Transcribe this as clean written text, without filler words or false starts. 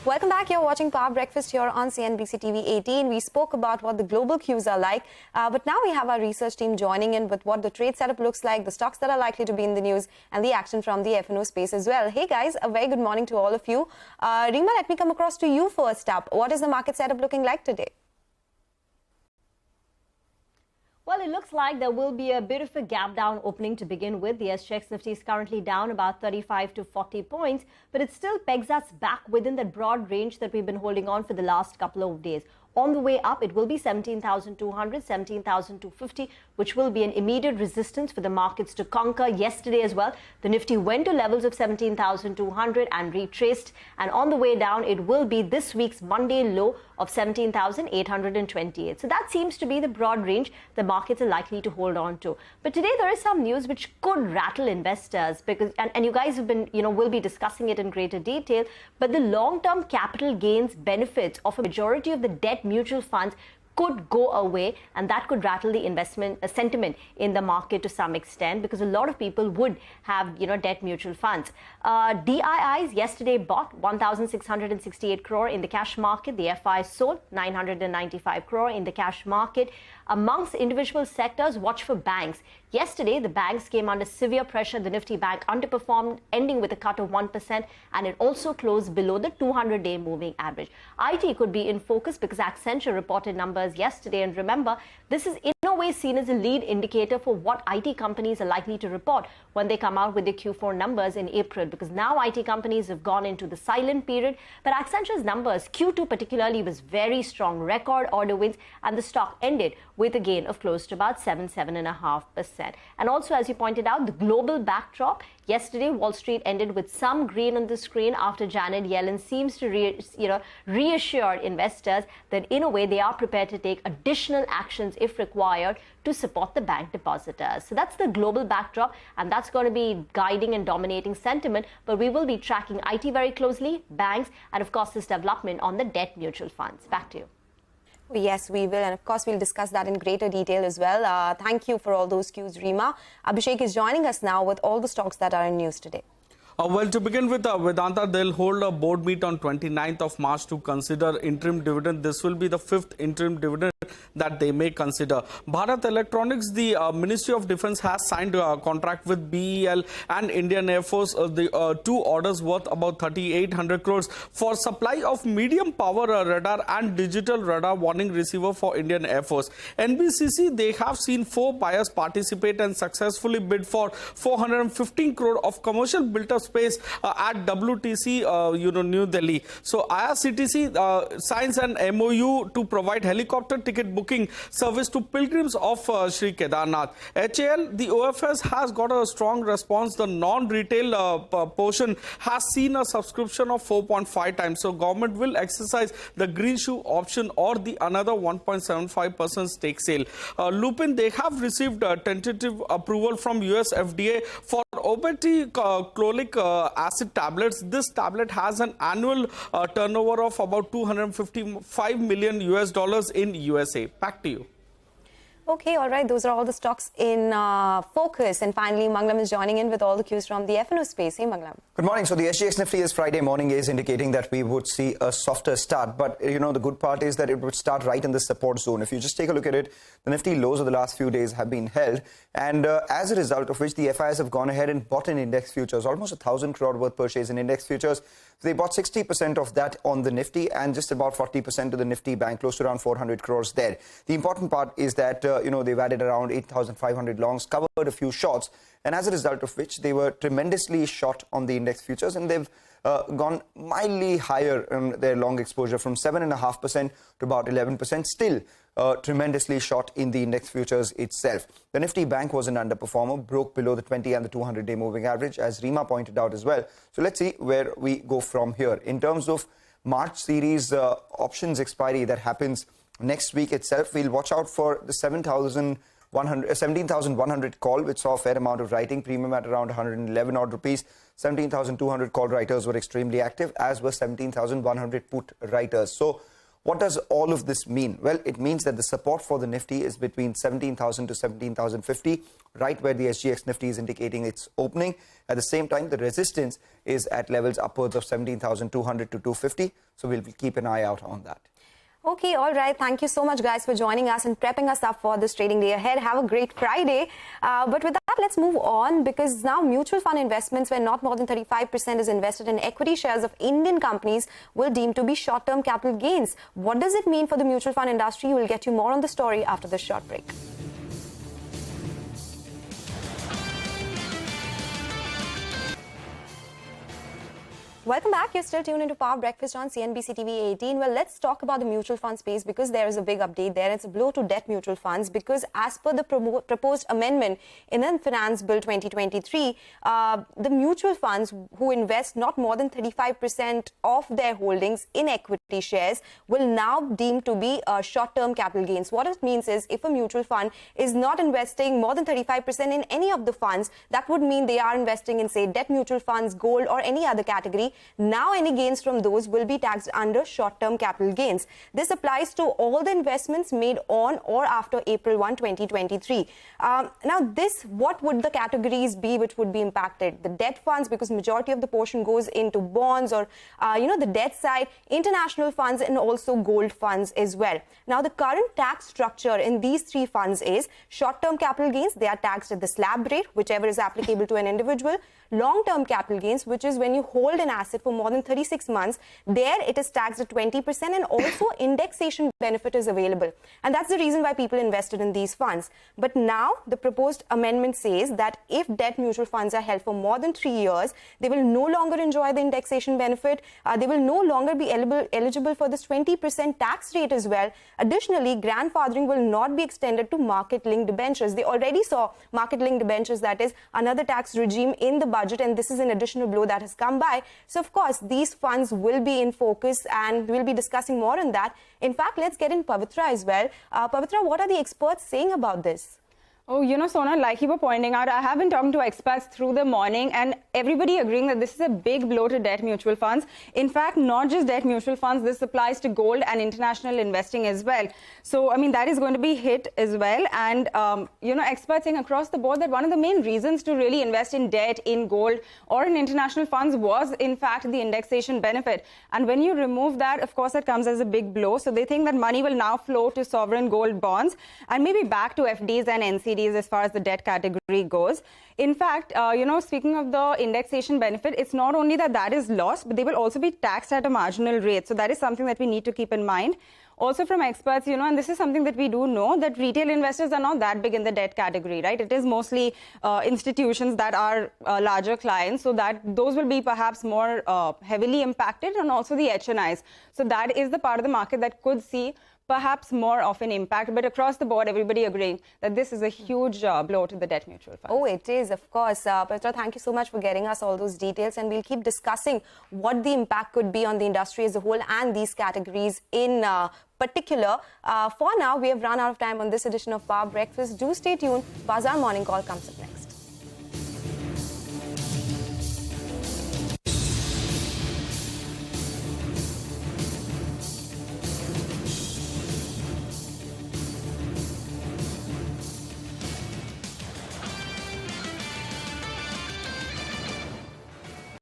Welcome back. You're watching Power Breakfast here on CNBC-TV18. We spoke about what the global cues are like, but now we have our research team joining in with what the trade setup looks like, the stocks that are likely to be in the news, and the action from the F&O space as well. Hey guys, a very good morning to all of you. Reema, let me come across to you first up. What is the market setup looking like today? Well, it looks like there will be a bit of a gap down opening to begin with. The SGX Nifty is currently down about 35 to 40 points, but it still pegs us back within that broad range that we've been holding on for the last couple of days. On the way up, it will be 17,200, 17,250, which will be an immediate resistance for the markets to conquer. Yesterday as well, the Nifty went to levels of 17,200 and retraced. And on the way down, it will be this week's Monday low of 17,828. So that seems to be the broad range the markets are likely to hold on to. But today there is some news which could rattle investors because, and you guys have been, will be discussing it in greater detail. But the long-term capital gains benefits of a majority of the debt mutual funds could go away, and that could rattle the investment sentiment in the market to some extent because a lot of people would have debt mutual funds. DIIs yesterday bought 1,668 crore in the cash market. The FIs sold 995 crore in the cash market. Amongst individual sectors, watch for banks. Yesterday, the banks came under severe pressure. The Nifty Bank underperformed, ending with a cut of 1%, and it also closed below the 200-day moving average. IT could be in focus because Accenture reported numbers yesterday, and remember, this is in no way seen as a lead indicator for what IT companies are likely to report when they come out with their Q4 numbers in April, because now IT companies have gone into the silent period. But Accenture's numbers, Q2 particularly, was very strong, record order wins, and the stock ended with a gain of close to about 7.5%. And also, as you pointed out, the global backdrop. Yesterday, Wall Street ended with some green on the screen after Janet Yellen seems to reassure investors that in a way they are prepared to take additional actions if required to support the bank depositors. So that's the global backdrop, and that's going to be guiding and dominating sentiment. But we will be tracking IT very closely, banks, and of course this development on the debt mutual funds. Back to you. Yes, we will. And of course, we'll discuss that in greater detail as well. Thank you for all those cues, Reema. Abhishek is joining us now with all the stocks that are in news today. Well, to begin with, Vedanta, they'll hold a board meet on 29th of March to consider interim dividend. This will be the 5th interim dividend that they may consider. Bharat Electronics, the Ministry of Defence has signed a contract with BEL and Indian Air Force, the two orders worth about 3,800 crores for supply of medium power radar and digital radar warning receiver for Indian Air Force. NBCC, they have seen 4 buyers participate and successfully bid for 415 crore of commercial built-up space at WTC, New Delhi. So IRCTC signs an MOU to provide helicopter ticket booking service to pilgrims of Sri Kedarnath. HAL, the OFS has got a strong response. The non-retail portion has seen a subscription of 4.5 times. So government will exercise the green shoe option or the another 1.75% stake sale. Lupin, they have received tentative approval from US FDA for obeticholic acid tablets. This tablet has an annual turnover of about $255 million in USA. Back to you. Okay, all right. Those are all the stocks in focus. And finally, Mangalam is joining in with all the cues from the F&O space. Hey, Mangalam. Good morning. So the SGX Nifty is Friday morning is indicating that we would see a softer start. But, the good part is that it would start right in the support zone. If you just take a look at it, the Nifty lows of the last few days have been held. And as a result of which, the FIs have gone ahead and bought in index futures, almost 1,000 crore worth purchase in index futures. They bought 60% of that on the Nifty and just about 40% to the Nifty Bank, close to around 400 crores there. The important part is that, they've added around 8,500 longs, covered a few shorts, and as a result of which they were tremendously short on the index futures, and they've gone mildly higher in their long exposure from 7.5% to about 11%, still tremendously short in the index futures itself. The Nifty Bank was an underperformer, broke below the 20 and the 200-day moving average, as Reema pointed out as well. So let's see where we go from here. In terms of March series options expiry that happens next week itself, we'll watch out for the 17,100 call, which saw a fair amount of writing, premium at around 111 odd rupees. 17,200 call writers were extremely active, as were 17,100 put writers. So What does all of this mean? Well, it means that the support for the Nifty is between 17,000 to 17,050, right where the SGX Nifty is indicating its opening. At the same time, the resistance is at levels upwards of 17,200 to 250. So we'll keep an eye out on that. Okay, all right. Thank you so much, guys, for joining us and prepping us up for this trading day ahead. Have a great Friday. But with that, let's move on, because now mutual fund investments where not more than 35% is invested in equity shares of Indian companies will deem to be short-term capital gains. What does it mean for the mutual fund industry? We'll get you more on the story after this short break. Welcome back. You're still tuned into Power Breakfast on CNBC-TV18. Well, let's talk about the mutual fund space, because there is a big update there. It's a blow to debt mutual funds, because as per the proposed amendment in the Finance Bill 2023, the mutual funds who invest not more than 35% of their holdings in equity shares will now deem to be short-term capital gains. What it means is, if a mutual fund is not investing more than 35% in any of the funds, that would mean they are investing in, say, debt mutual funds, gold, or any other category. Now any gains from those will be taxed under short-term capital gains. This applies to all the investments made on or after April 1, 2023. Now what would the categories be which would be impacted? The debt funds, because majority of the portion goes into bonds or, the debt side, international funds, and also gold funds as well. Now the current tax structure in these three funds is short-term capital gains. They are taxed at the slab rate, whichever is applicable to an individual. Long-term capital gains, which is when you hold an asset for more than 36 months, there it is taxed at 20%, and also indexation benefit is available. And that's the reason why people invested in these funds. But now the proposed amendment says that if debt mutual funds are held for more than 3 years, they will no longer enjoy the indexation benefit. They will no longer be eligible for this 20% tax rate as well. Additionally, grandfathering will not be extended to market-linked debentures. They already saw market-linked debentures, that is another tax regime in the budget, and this is an additional blow that has come by. So of course, these funds will be in focus, and we'll be discussing more on that. In fact, let's get in Pavitra as well. Pavitra, what are the experts saying about this? Oh, Sona, like you were pointing out, I have been talking to experts through the morning, and everybody agreeing that this is a big blow to debt mutual funds. In fact, not just debt mutual funds, this applies to gold and international investing as well. So, that is going to be hit as well. And, experts saying across the board that one of the main reasons to really invest in debt, in gold, or in international funds was, in fact, the indexation benefit. And when you remove that, of course, that comes as a big blow. So they think that money will now flow to sovereign gold bonds and maybe back to FDs and NCDs as far as the debt category goes. In fact, speaking of the indexation benefit, it's not only that is lost, but they will also be taxed at a marginal rate. So that is something that we need to keep in mind. Also from experts, and this is something that we do know, that retail investors are not that big in the debt category, right? It is mostly institutions that are larger clients, so that those will be perhaps more heavily impacted, and also the HNIs. So that is the part of the market that could see perhaps more of an impact, but across the board, everybody agreeing that this is a huge blow to the debt mutual funds. Oh, it is, of course. Pavitra, thank you so much for getting us all those details, and we'll keep discussing what the impact could be on the industry as a whole and these categories in particular. For now, we have run out of time on this edition of Power Breakfast. Do stay tuned. Bazaar Morning Call comes up next.